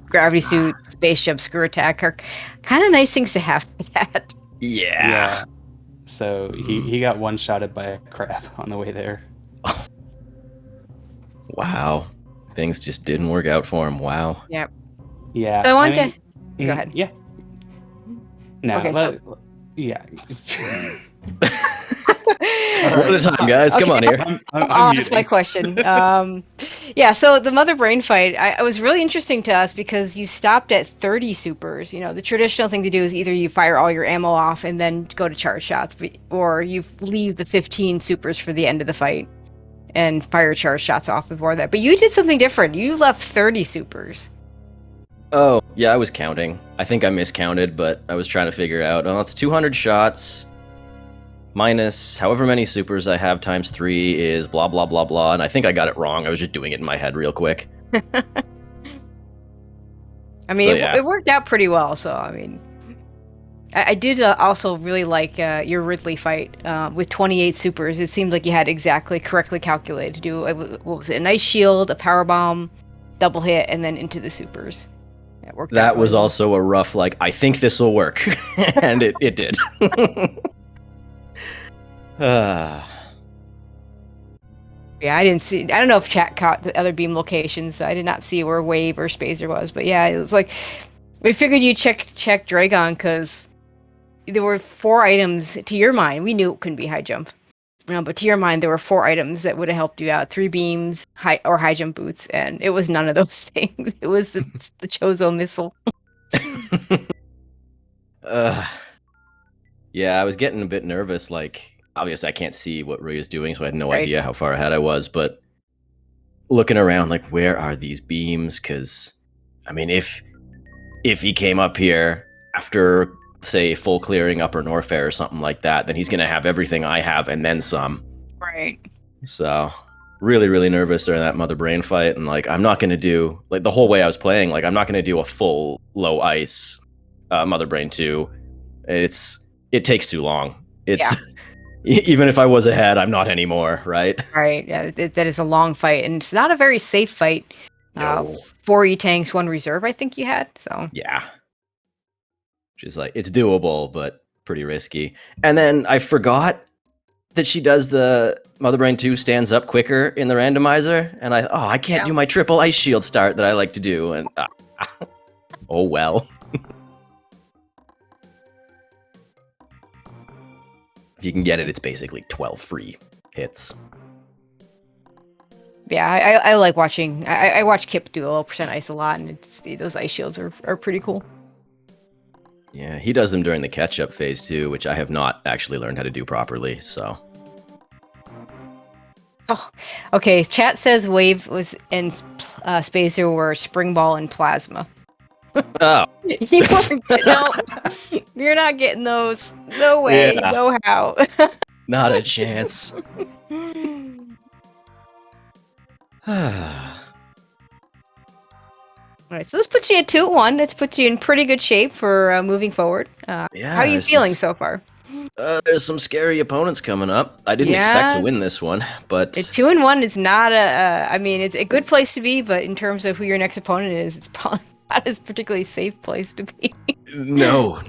gravity suit, space jump, screw attack are kind of nice things to have for that. Yeah. So he got one-shotted by a crab on the way there. Wow. Things just didn't work out for him. Wow. Yep. Yeah. So I wanted to... Go ahead. Yeah. No, okay, yeah. One at a time, guys. Come on here. I'll ask my question. So the Mother Brain fight, it was really interesting to us because you stopped at 30 supers. The traditional thing to do is either you fire all your ammo off and then go to charge shots, or you leave the 15 supers for the end of the fight and fire charge shots off before that. But you did something different. You left 30 supers. Oh, yeah, I was counting. I think I miscounted, but I was trying to figure out. Oh, it's 200 shots minus however many supers I have times 3 is blah, blah, blah, blah. And I think I got it wrong. I was just doing it in my head real quick. I mean, So, yeah. it worked out pretty well. So, I mean, I did also really like your Ridley fight with 28 supers. It seemed like you had exactly correctly calculated to do, what was it, an ice shield, a power bomb, double hit, and then into the supers. It worked out That really was well. also a rough, like, I think this will work. And it did. Yeah, I didn't see. I don't know if chat caught the other beam locations. I did not see where Wave or Spacer was, but yeah, it was like we figured you check Dragon because there were 4 items to your mind. We knew it couldn't be high jump, but to your mind, there were 4 items that would have helped you out: 3 beams, high jump boots, and it was none of those things. It was the chozo missile. Yeah, I was getting a bit nervous. Like, obviously, I can't see what Ruya's doing, so I had no Right. idea how far ahead I was. But looking around, like, where are these beams? Because, I mean, if he came up here after, say, full clearing Upper Norfair or something like that, then he's gonna have everything I have and then some. Right. So, really, really nervous during that Mother Brain fight, and like, I'm not gonna do like the whole way I was playing. Like, I'm not gonna do a full low ice Mother Brain 2. It takes too long. It's even if I was ahead, I'm not anymore, right? Right. Yeah, that is a long fight, and it's not a very safe fight. No. 4 E-tanks, 1 reserve, I think you had. So Yeah. Which is like, it's doable, but pretty risky. And then I forgot that she does the Mother Brain 2 stands up quicker in the randomizer, and I can't do my triple ice shield start that I like to do, and oh well. If you can get it, it's basically 12 free hits. yeah, I like watching. I watch Kip do a low percent ice a lot, and those ice shields are pretty cool. Yeah, he does them during the catch-up phase too, which I have not actually learned how to do properly, so. Oh, okay. Chat says Wave was in Spacer were Spring Ball and Plasma. Oh. You weren't no, you're not getting those. No way. Yeah. No how. Not a chance. All right, so this puts you at 2-1. This puts you in pretty good shape for moving forward. Yeah, how are you feeling so far? There's some scary opponents coming up. I didn't expect to win this one, but 2-1 is not I mean, it's a good place to be, but in terms of who your next opponent is, it's probably not a particularly safe place to be. No.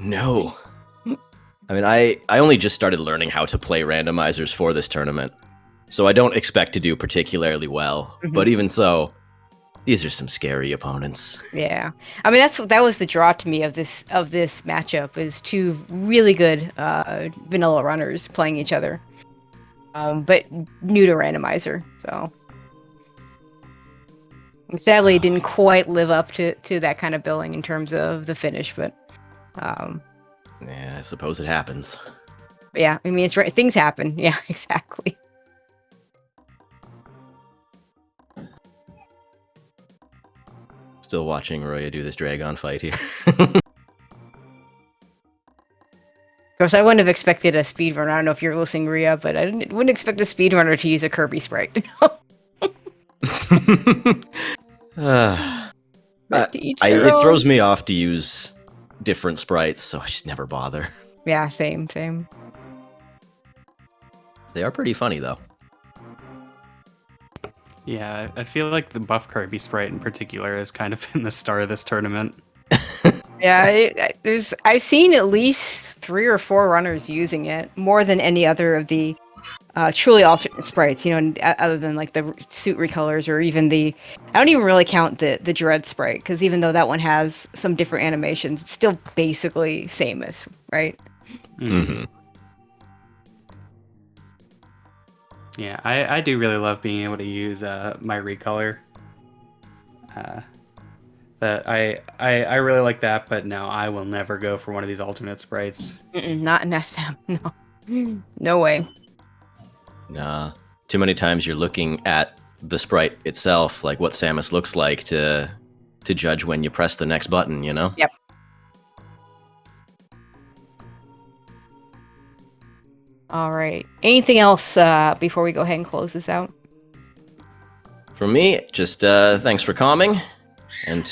I mean, I only just started learning how to play randomizers for this tournament, so I don't expect to do particularly well. Mhm. But even so, these are some scary opponents. Yeah, I mean that was the draw to me of this matchup is 2 really good vanilla runners playing each other, but new to randomizer. So sadly, it didn't quite live up to that kind of billing in terms of the finish, but yeah, I suppose it happens. yeah, I mean it's right. Things happen. Yeah, exactly. Still watching Ruya do this Dragon fight here. Of course, I wouldn't have expected a speedrunner. I don't know if you're listening, Ruya, but I wouldn't expect a speedrunner to use a Kirby sprite. It throws me off to use different sprites, so I just never bother. Yeah, same. They are pretty funny, though. Yeah, I feel like the buff Kirby sprite in particular has kind of been the star of this tournament. Yeah, I've seen at least 3 or 4 runners using it more than any other of the truly alternate sprites. You know, other than like the suit recolors or even I don't even really count the Dread sprite because even though that one has some different animations, it's still basically same as right. Mm-hmm. Yeah, I do really love being able to use my recolor. That I really like that, but no, I will never go for one of these alternate sprites. Not in SM, no. No way. Nah. Too many times you're looking at the sprite itself, like what Samus looks like, to to judge when you press the next button, you know? Yep. All right. Anything else before we go ahead and close this out? For me, just thanks for calming. And,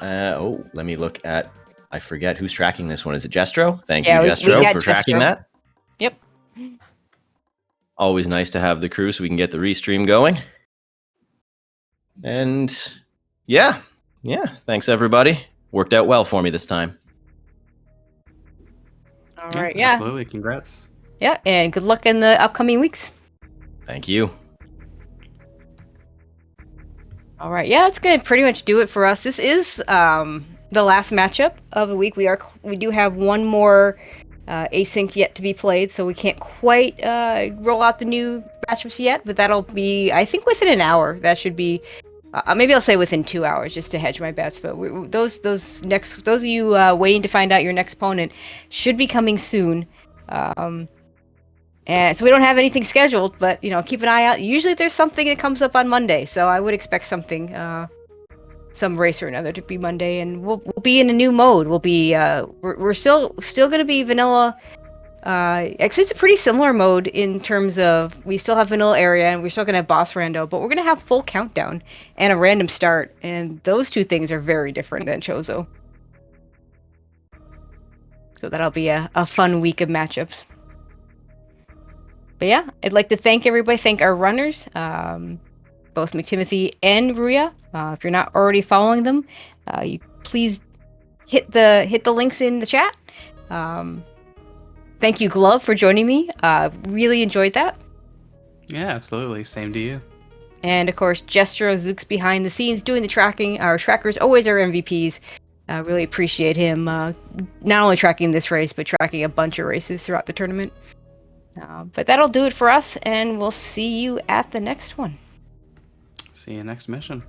let me look at... I forget who's tracking this one. Is it Jestro? Thank you, Jestro, for tracking that. Yep. Always nice to have the crew so we can get the restream going. And yeah, thanks everybody. Worked out well for me this time. All right, yeah. Absolutely, congrats. Yeah, and good luck in the upcoming weeks. Thank you. All right, yeah, that's gonna pretty much do it for us. This is the last matchup of the week. We do have one more async yet to be played, so we can't quite roll out the new matchups yet, but that'll be, I think, within an hour. That should be, maybe I'll say within 2 hours, just to hedge my bets. But those of you waiting to find out your next opponent should be coming soon. And so we don't have anything scheduled, but keep an eye out. Usually there's something that comes up on Monday, so I would expect something, some race or another to be Monday, and we'll be in a new mode. We'll be we're still going to be vanilla. Actually, it's a pretty similar mode in terms of we still have vanilla area and we're still going to have boss rando, but we're going to have full countdown and a random start, and those two things are very different than Chozo. So that'll be a fun week of matchups. But yeah, I'd like to thank everybody. Thank our runners, both mctimothy and Ruya. If you're not already following them, you please hit the links in the chat. Thank you, Glove, for joining me. Really enjoyed that. Yeah, absolutely. Same to you. And of course, Jestro Zook's behind the scenes doing the tracking. Our trackers always are MVPs. I really appreciate him not only tracking this race, but tracking a bunch of races throughout the tournament. But that'll do it for us, and we'll see you at the next one. See you next mission.